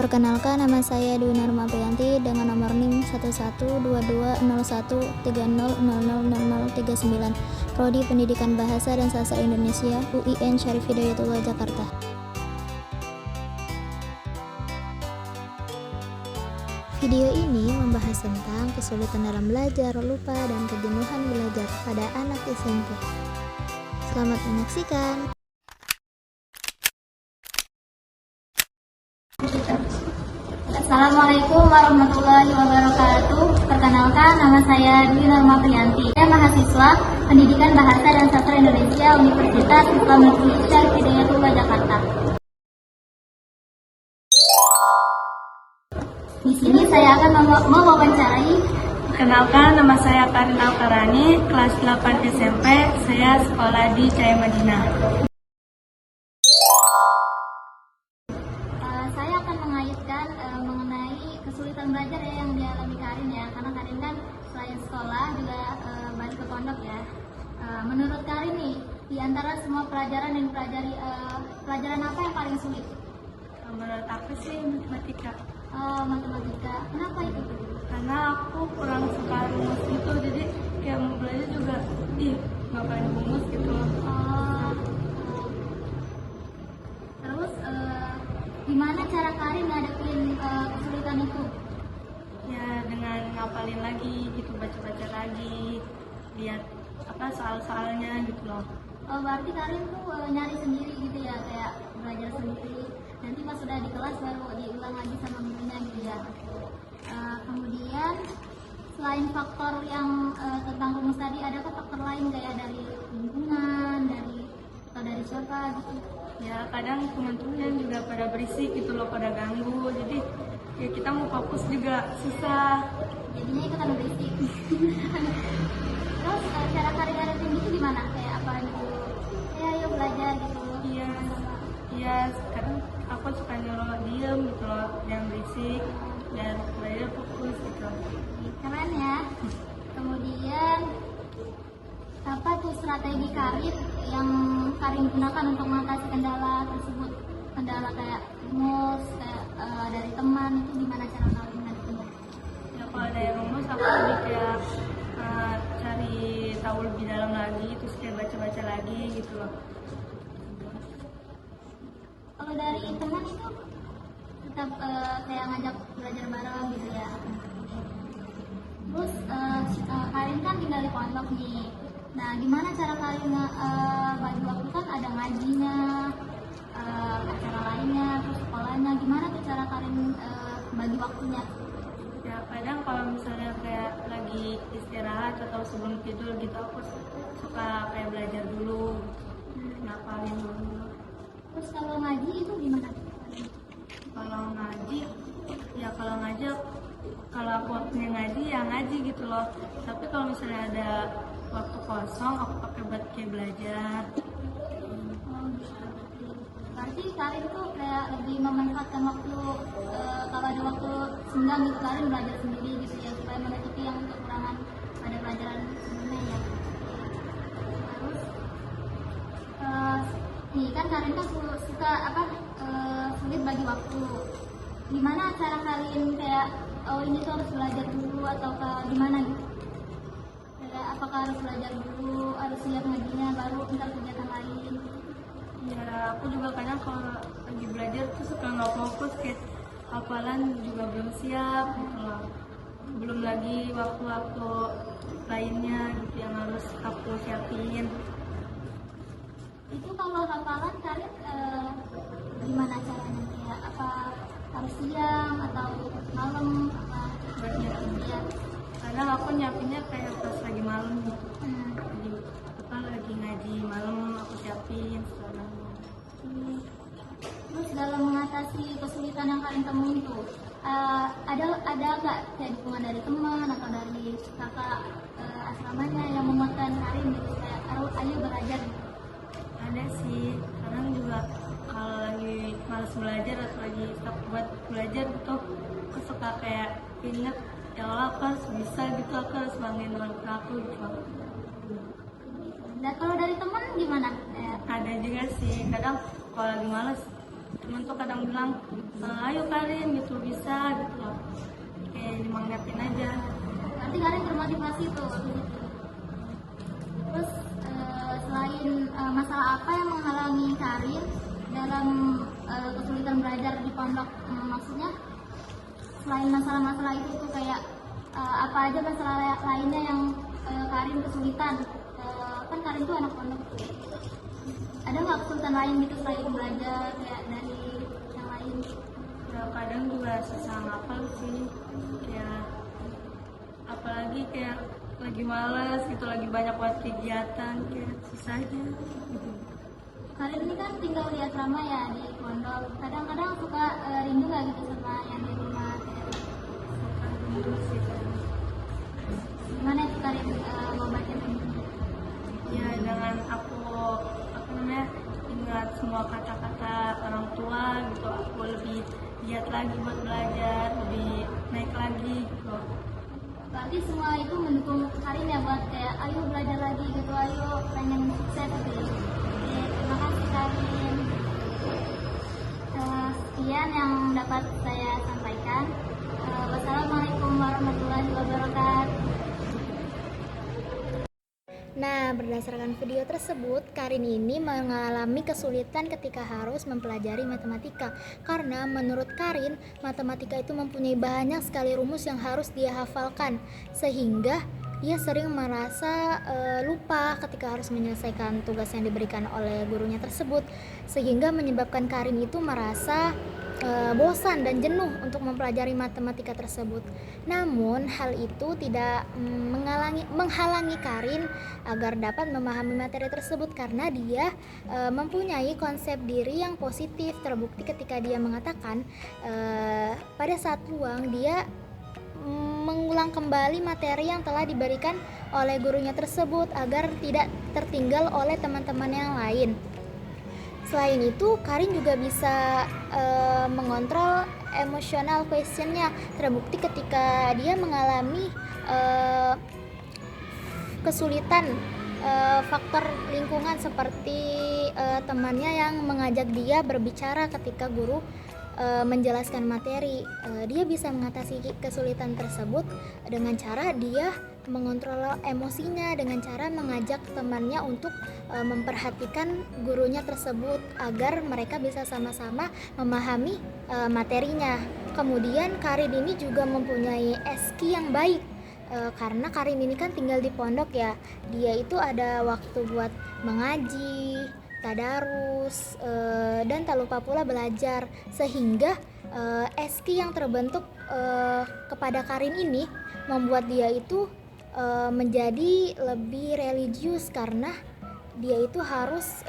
Perkenalkan, nama saya Dwi Norma Priyanti dengan nomor NIM 11220130000039, Prodi Pendidikan Bahasa dan Sastra Indonesia, UIN Syarif Hidayatullah, Jakarta. Video ini membahas tentang kesulitan dalam belajar, lupa, dan kejenuhan belajar pada anak SMP. Selamat menyaksikan. Assalamualaikum warahmatullahi wabarakatuh. Perkenalkan, nama saya Dwi Norma Priyanti. Saya mahasiswa Pendidikan Bahasa dan Sastra Indonesia Universitas Islam Negeri Syarif Hidayatullah, Jakarta. Di sini saya akan mewawancarai. Perkenalkan, nama saya Karin Alkarani, kelas 8 SMP. Saya sekolah di Cahaya Madinah. Saya akan mengaitkan mengenai kesulitan belajar yang dialami Karin ya, karena Karin kan selain sekolah juga balik ke pondok ya. Menurut Karin nih, di antara semua pelajaran yang dipelajari, pelajaran apa yang paling sulit? Menurut aku sih matematika. Matematika. Kenapa itu? Karena aku kurang suka rumus gitu, jadi kayak mau belajar juga, ngapain rumus gitu. Terus gimana cara Karin ngadepin kesulitan itu? Ya dengan ngapalin lagi gitu, baca-baca lagi, lihat soal-soalnya gitu loh. Berarti Karin tuh nyari sendiri gitu ya, kayak belajar sendiri. Nanti pas sudah di kelas baru diulang lagi sama gurunya gitu ya. Kemudian selain faktor yang tentang rumus tadi, adakah faktor lain kayak dari lingkungan, atau dari siapa gitu? Ya kadang teman-teman juga pada berisik gitu loh, pada ganggu, jadi ya kita mau fokus juga susah. Jadinya ikutan berisik. Terus cara Karin ngadepin gitu gimana? Kayak apa gitu? Ya ayo belajar gitu. Iya, kadang aku suka nyuruh diem gitu loh, jangan berisik dan belajar fokus gitu. Keren ya. Kemudian apa tuh strategi Karin yang Karin gunakan untuk mengatasi kendala tersebut? Kendala kayak rumus, kayak dari teman, itu gimana cara Karin ngadepinnya? Ya kalau dari rumus aku lebih kayak cari tahu lebih dalam lagi, terus kayak baca-baca lagi gitu loh. Kalau dari teman itu tetap kayak ngajak belajar bareng gitu ya. Terus Karin kan tinggal di pondok nih. Nah, gimana cara Karin bagi waktu? Kan ada ngajinya, acara lainnya, terus sekolahnya. Gimana tuh cara Karin bagi waktunya? Ya kadang kalau misalnya kayak lagi istirahat atau sebelum tidur gitu, aku suka kayak belajar dulu, ngapalin dulu. Terus kalau ngaji itu gimana? Kalau ngaji kalau aku waktunya ngaji ya ngaji gitu loh. Tapi kalau misalnya ada waktu kosong, aku pakai buat kayak belajar. Berarti Karin tuh kayak lebih memanfaatkan waktu, kalau ada waktu senggang gitu Karin belajar sendiri gitu ya, supaya menutupi yang kekurangan pada pelajaran sebelumnya ya. Terus nih kan Karin kan suka sulit bagi waktu. Gimana cara Karin kayak ini tuh harus belajar dulu atau gimana gitu? Kayak apakah harus belajar dulu, harus siap ngajinya baru ntar kegiatan lain? Ya aku juga kadang kalau lagi belajar tuh suka nggak fokus, kayak hafalan juga belum siap gitu loh. Belum lagi waktu-waktu lainnya gitu yang harus aku siapin. Itu kalau hafalan Karin gimana caranya? Kayak apa, harus siang atau malam apa? Ya. Kadang aku nyiapinnya kayak pas lagi malam gitu. Jadi lagi ngaji malam aku siapin sekarang. Terus dalam mengatasi kesulitan yang Karin temuin tuh, ada nggak kayak dukungan dari teman atau dari kakak asramanya yang menguatkan Karin gitu, kayak ayo belajar? Ada sih, kadang juga kalau lagi malas belajar atau lagi stuck buat belajar gitu, aku suka kayak inget, ya Allah aku harus bisa gitu, aku harus banggain walaupun aku gitu. Dan kalau dari teman gimana? Ada juga sih, kadang kalau lagi malas temen tuh kadang bilang ayo Karin gitu bisa gitu loh, kayak dimangatin aja. Berarti Karin termotivasi tuh. Terus selain masalah apa yang menghalangi Karin dalam kesulitan belajar di pondok? Maksudnya selain masalah-masalah itu tuh kayak apa aja masalah lainnya yang Karin kesulitan? Kan Karin tuh anak pondok. Ada nggak kesulitan lain gitu selain belajar kayak dari yang lain? Ya kadang juga susah ngapal sih, kayak apalagi kayak lagi males gitu, lagi banyak buat kegiatan, kayak susahnya gitu. Karin ini kan tinggal di asrama ya di pondok. Kadang-kadang suka rindu nggak gitu sama yang di rumah? Suka rindu sih kan. Gimana itu Karin ngobatin rindu? Ya dengan aku apa namanya ingat semua kata-kata orang tua gitu, aku lebih giat lagi buat belajar, lebih naik lagi gitu. Berarti semua itu mendukung Karin ya buat kayak ayo belajar lagi gitu, ayo pengen sukses gitu ya. Oke, terima kasih Karin. Sekian yang dapat saya sampaikan. Wassalamualaikum warahmatullahi wabarakatuh. Nah, berdasarkan video tersebut, Karin ini mengalami kesulitan ketika harus mempelajari matematika. Karena menurut Karin, matematika itu mempunyai banyak sekali rumus yang harus dia hafalkan, sehingga dia sering merasa lupa ketika harus menyelesaikan tugas yang diberikan oleh gurunya tersebut, sehingga menyebabkan Karin itu merasa bosan dan jenuh untuk mempelajari matematika tersebut. Namun hal itu tidak menghalangi Karin agar dapat memahami materi tersebut, karena dia mempunyai konsep diri yang positif. Terbukti ketika dia mengatakan pada saat luang dia mengulang kembali materi yang telah diberikan oleh gurunya tersebut agar tidak tertinggal oleh teman-teman yang lain. Selain itu, Karin juga bisa mengontrol emotional questionnya. Terbukti ketika dia mengalami kesulitan faktor lingkungan seperti temannya yang mengajak dia berbicara ketika guru menjelaskan materi. Dia bisa mengatasi kesulitan tersebut dengan cara dia mengontrol emosinya, dengan cara mengajak temannya untuk memperhatikan gurunya tersebut agar mereka bisa sama-sama memahami materinya. Kemudian Karin ini juga mempunyai SQ yang baik, karena Karin ini kan tinggal di pondok ya. Dia itu ada waktu buat mengaji, tadarus, dan tak lupa pula belajar, sehingga SQ yang terbentuk kepada Karin ini membuat dia itu menjadi lebih religius, karena dia itu harus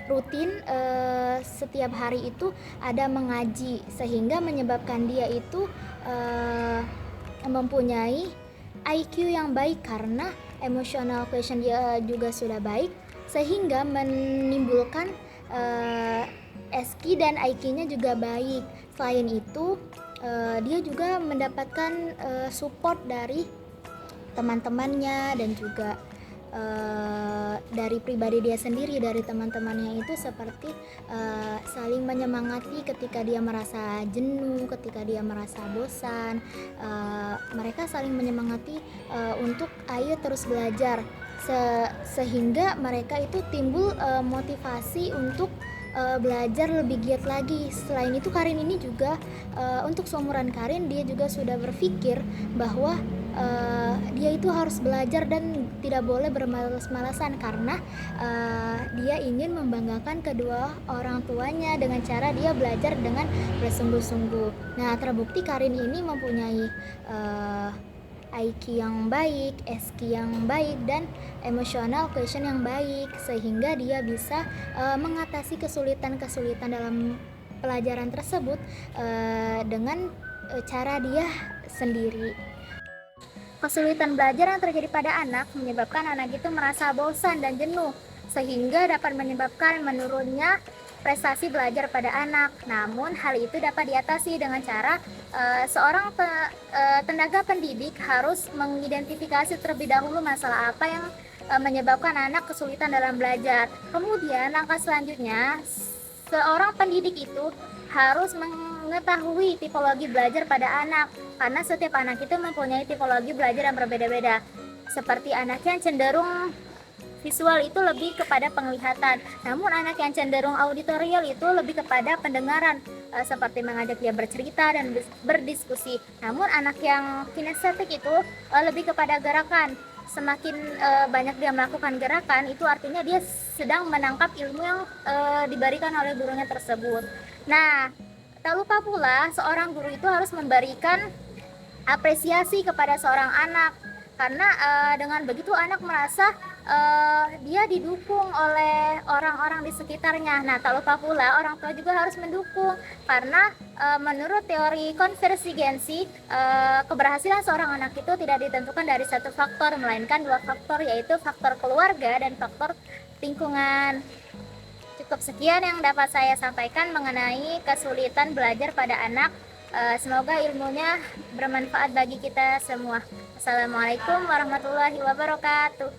rutin setiap hari itu ada mengaji, sehingga menyebabkan dia itu mempunyai IQ yang baik karena emotional quotient dia juga sudah baik, sehingga menimbulkan SQ dan IQ-nya juga baik. Selain itu dia juga mendapatkan support dari teman-temannya dan juga dari pribadi dia sendiri, dari teman-temannya itu seperti saling menyemangati ketika dia merasa jenuh, ketika dia merasa bosan. Mereka saling menyemangati untuk ayo terus belajar, sehingga mereka itu timbul motivasi untuk belajar lebih giat lagi. Selain itu Karin ini juga untuk seumuran Karin, dia juga sudah berpikir bahwa dia itu harus belajar dan tidak boleh bermalas-malasan, karena dia ingin membanggakan kedua orang tuanya dengan cara dia belajar dengan bersungguh-sungguh. Nah, terbukti Karin ini mempunyai IQ yang baik, SQ yang baik, dan emotional quotient yang baik, sehingga dia bisa mengatasi kesulitan-kesulitan dalam pelajaran tersebut dengan cara dia sendiri. Kesulitan belajar yang terjadi pada anak menyebabkan anak itu merasa bosan dan jenuh, sehingga dapat menyebabkan menurunnya prestasi belajar pada anak. Namun hal itu dapat diatasi dengan cara seorang tenaga pendidik harus mengidentifikasi terlebih dahulu masalah apa yang menyebabkan anak kesulitan dalam belajar. Kemudian langkah selanjutnya, seorang pendidik itu harus mengetahui tipologi belajar pada anak, karena setiap anak itu mempunyai tipologi belajar yang berbeda-beda. Seperti anak yang cenderung visual itu lebih kepada penglihatan, namun anak yang cenderung auditorial itu lebih kepada pendengaran, seperti mengajak dia bercerita dan berdiskusi. Namun anak yang kinestetik itu lebih kepada gerakan. Semakin banyak dia melakukan gerakan, itu artinya dia sedang menangkap ilmu yang diberikan oleh gurunya tersebut. Nah, tak lupa pula seorang guru itu harus memberikan apresiasi kepada seorang anak, karena dengan begitu anak merasa dia didukung oleh orang-orang di sekitarnya. Nah, tak lupa pula orang tua juga harus mendukung, karena menurut teori konvergensi, keberhasilan seorang anak itu tidak ditentukan dari satu faktor, melainkan dua faktor, yaitu faktor keluarga dan faktor lingkungan. Cukup sekian yang dapat saya sampaikan mengenai kesulitan belajar pada anak. Semoga ilmunya bermanfaat bagi kita semua. Assalamualaikum warahmatullahi wabarakatuh.